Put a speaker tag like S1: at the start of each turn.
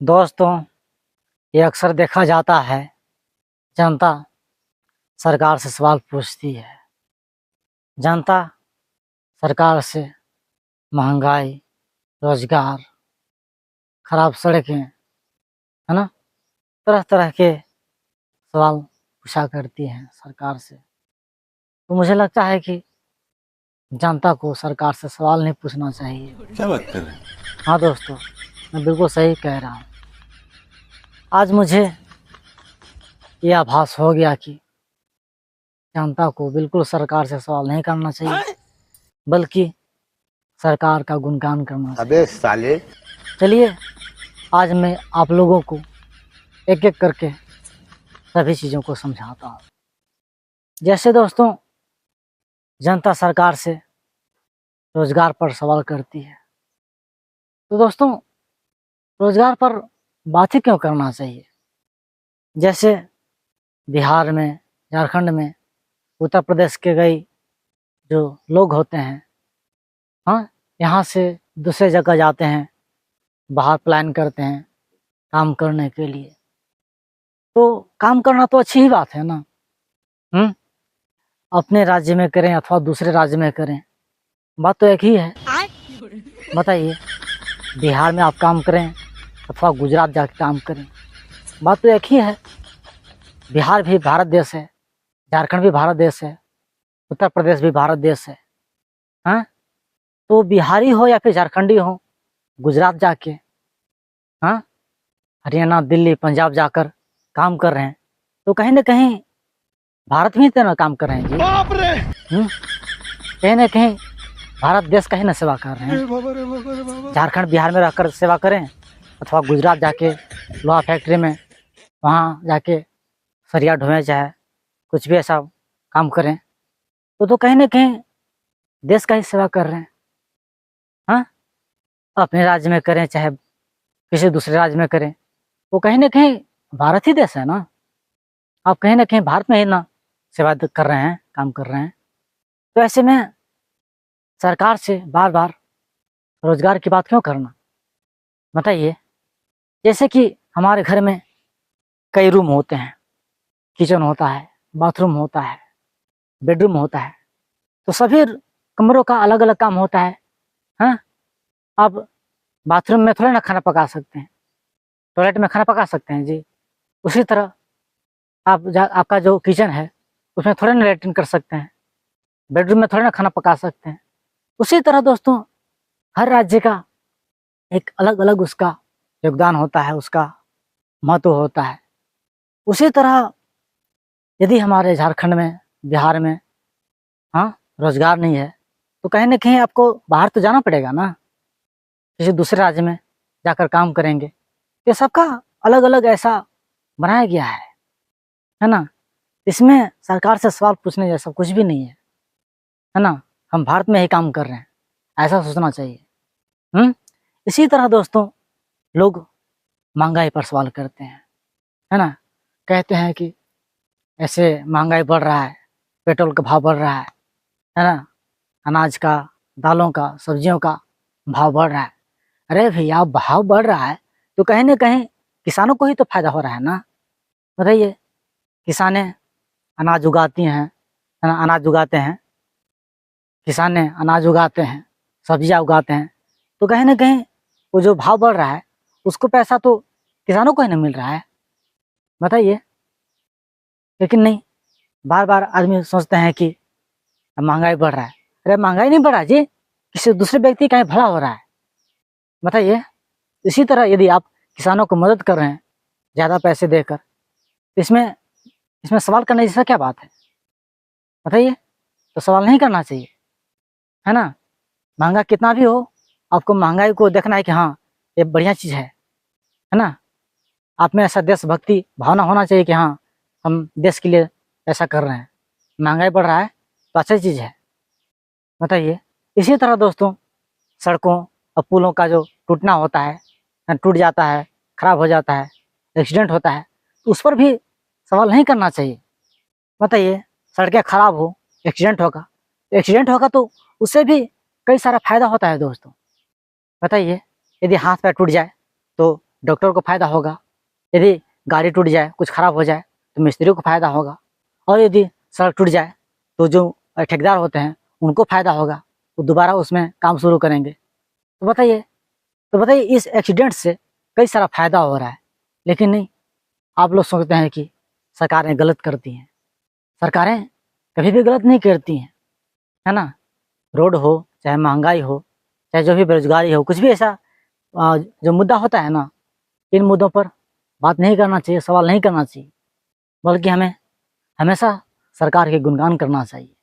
S1: दोस्तों, ये अक्सर देखा जाता है, जनता सरकार से सवाल पूछती है। जनता सरकार से महंगाई, रोजगार, खराब सड़कें, है ना, तरह तरह के सवाल पूछा करती हैं सरकार से। तो मुझे लगता है कि जनता को सरकार से सवाल नहीं पूछना चाहिए।
S2: क्या बात कर रहे हैं?
S1: हाँ दोस्तों, मैं बिल्कुल सही कह रहा हूँ। आज मुझे यह आभास हो गया कि जनता को बिल्कुल सरकार से सवाल नहीं करना चाहिए, बल्कि सरकार का गुणगान करना चाहिए।
S2: अबे साले!
S1: चलिए, आज मैं आप लोगों को एक एक करके सभी चीज़ों को समझाता हूँ। जैसे दोस्तों, जनता सरकार से रोजगार पर सवाल करती है, तो दोस्तों रोजगार पर बात ही क्यों करना चाहिए। जैसे बिहार में, झारखंड में, उत्तर प्रदेश के कई जो लोग होते हैं, हाँ, यहाँ से दूसरे जगह जाते हैं, बाहर प्लान करते हैं काम करने के लिए। तो काम करना तो अच्छी ही बात है ना। अपने राज्य में करें अथवा दूसरे राज्य में करें, बात तो एक ही है। बताइए, बिहार में आप काम करें अथवा गुजरात जाके काम करें, बात तो एक ही है। बिहार भी भारत देश है, झारखंड भी भारत देश है, उत्तर प्रदेश भी भारत देश है। हाँ, तो बिहारी हो या फिर झारखंडी हो, गुजरात जाके, हाँ, हरियाणा, दिल्ली, पंजाब जाकर काम कर रहे हैं, तो कहीं ना कहीं भारत में तो ना काम कर रहे हैं जी।
S2: बाप रे!
S1: कहीं ना कहीं भारत देश का ही ना सेवा कर रहे हैं। झारखंड, बिहार में रहकर सेवा करें अथवा गुजरात जाके लोहा फैक्ट्री में वहाँ जाके सरिया ढोएं, चाहे कुछ भी ऐसा काम करें, तो कहीं ना कहीं देश का ही सेवा कर रहे हैं। हाँ, अपने राज्य में करें चाहे किसी दूसरे राज्य में करें, तो कहीं ना कहीं भारत ही देश है ना। आप कहीं ना कहीं भारत में ही ना सेवा कर रहे हैं, काम कर रहे हैं। तो ऐसे में सरकार से बार बार रोजगार की बात क्यों करना, बताइए। जैसे कि हमारे घर में कई रूम होते हैं, किचन होता है, बाथरूम होता है, बेडरूम होता है, तो सभी कमरों का अलग अलग काम होता है। हाँ, आप बाथरूम में थोड़े ना खाना पका सकते हैं, टॉयलेट में खाना पका सकते हैं जी। उसी तरह आपका जो किचन है उसमें थोड़े ना लैट्रिन कर सकते हैं, बेडरूम में थोड़े ना खाना पका सकते हैं। उसी तरह दोस्तों, हर राज्य का एक अलग अलग उसका योगदान होता है, उसका महत्व होता है। उसी तरह यदि हमारे झारखंड में, बिहार में, हाँ, रोजगार नहीं है, तो कहीं ना कहीं आपको बाहर तो जाना पड़ेगा ना, किसी दूसरे राज्य में जाकर काम करेंगे। ये सबका अलग अलग ऐसा बनाया गया है ना। इसमें सरकार से सवाल पूछने जैसा कुछ भी नहीं है ना। हम भारत में ही काम कर रहे हैं, ऐसा सोचना चाहिए। इसी तरह दोस्तों, लोग महंगाई पर सवाल करते हैं, है ना। कहते हैं कि ऐसे महंगाई बढ़ रहा है, पेट्रोल का भाव बढ़ रहा है ना, अनाज का, दालों का, सब्जियों का भाव बढ़ रहा है। अरे भैया, भाव बढ़ रहा है तो कहीं ना कहीं किसानों को ही तो फायदा हो रहा है ना। बताइए, किसानें अनाज उगाती हैं, है ना, अनाज उगाते हैं, किसानें अनाज उगाते हैं, सब्जियां उगाते हैं, तो कहीं ना कहीं वो जो भाव बढ़ रहा है उसको पैसा तो किसानों को ही नहीं मिल रहा है। बताइए, लेकिन नहीं, बार बार आदमी सोचते हैं कि महंगाई बढ़ रहा है। अरे महंगाई नहीं बढ़ रहा जी, किसी दूसरे व्यक्ति का ही भला हो रहा है। बताइए, इसी तरह यदि आप किसानों को मदद कर रहे हैं ज़्यादा पैसे देकर, तो इसमें सवाल करने जैसा क्या बात है, बताइए। तो सवाल नहीं करना चाहिए, है ना। महंगा कितना भी हो, आपको महंगाई को देखना है कि हाँ, ये बढ़िया चीज़ है ना। आप में ऐसा देशभक्ति भावना होना चाहिए कि हाँ, हम देश के लिए ऐसा कर रहे हैं। महंगाई बढ़ रहा है तो अच्छी चीज़ है, बताइए। इसी तरह दोस्तों, सड़कों और पुलों का जो टूटना होता है, टूट जाता है, खराब हो जाता है, एक्सीडेंट होता है, तो उस पर भी सवाल नहीं करना चाहिए। बताइए, सड़कें खराब हो, एक्सीडेंट होगा तो उससे भी कई सारा फायदा होता है दोस्तों। बताइए, यदि हाथ पैर टूट जाए तो डॉक्टर को फायदा होगा, यदि गाड़ी टूट जाए, कुछ खराब हो जाए तो मिस्त्री को फायदा होगा, और यदि सड़क टूट जाए तो जो ठेकेदार होते हैं उनको फायदा होगा, वो दोबारा उसमें काम शुरू करेंगे। तो बताइए इस एक्सीडेंट से कई सारा फायदा हो रहा है, लेकिन नहीं, आप लोग सोचते हैं कि सरकारें गलत करती हैं। सरकारें कभी भी गलत नहीं करती हैं, है ना। रोड हो, चाहे महंगाई हो, चाहे जो भी बेरोजगारी हो, कुछ भी ऐसा जो मुद्दा होता है ना, इन मुद्दों पर बात नहीं करना चाहिए, सवाल नहीं करना चाहिए, बल्कि हमें हमेशा सरकार के गुणगान करना चाहिए।